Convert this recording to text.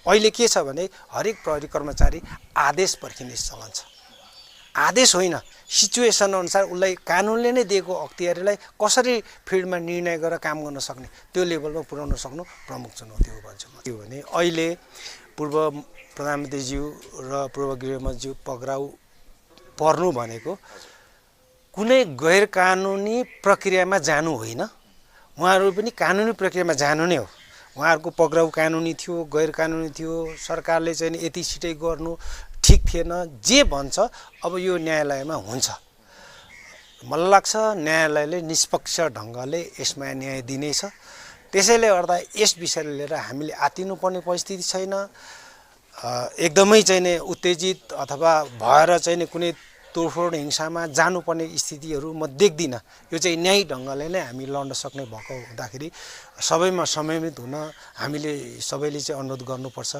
अहिले के छ भने हरेक प्रहरी कर्मचारी आदेश पर्खिने चलन छ। आदेश होइन, सिचुएसन अनुसार उसलाई कानुनले नै दिएको अख्तियारीलाई कसरी फिल्डमा निर्णय गरेर काम गर्न सक्ने त्यो लेभलमा पुर्याउन सक्नु प्रमुख चुनौती हो भन्छु म। के भने अहिले पूर्व प्रधानमन्त्रीज्यू र पूर्व गृहमन्त्रीज्यू पक्राउ पर्नु भनेको कुनै गैर कानुनी प्रक्रियामा जानु होइन, उहाँहरू पनि कानुनी प्रक्रियामा जानु नै हो। उहाँहरूको पक्राउ कानुनी थियो, गैर कानुनी थियो, सरकारले चाहिँ यति छिटै गर्नु ठिक थिएन, जे भन्छ अब यो न्यायालयमा हुन्छ। मलाई लाग्छ न्यायालयले निष्पक्ष ढङ्गले यसमा न्याय दिनेछ। त्यसैले गर्दा यस विषयलाई लिएर हामीले आत्तिनुपर्ने परिस्थिति छैन। एकदमै चाहिँ उत्तेजित अथवा भएर चाहिँ कुनै तोडफोड हिंसामा जानुपर्ने स्थितिहरू म देख्दिनँ। यो चाहिँ न्यायिक ढङ्गले नै हामी लड्न सक्ने भएको हुँदाखेरि सबैमा संयमित हुन हामीले सबैले चाहिँ अनुरोध गर्नुपर्छ।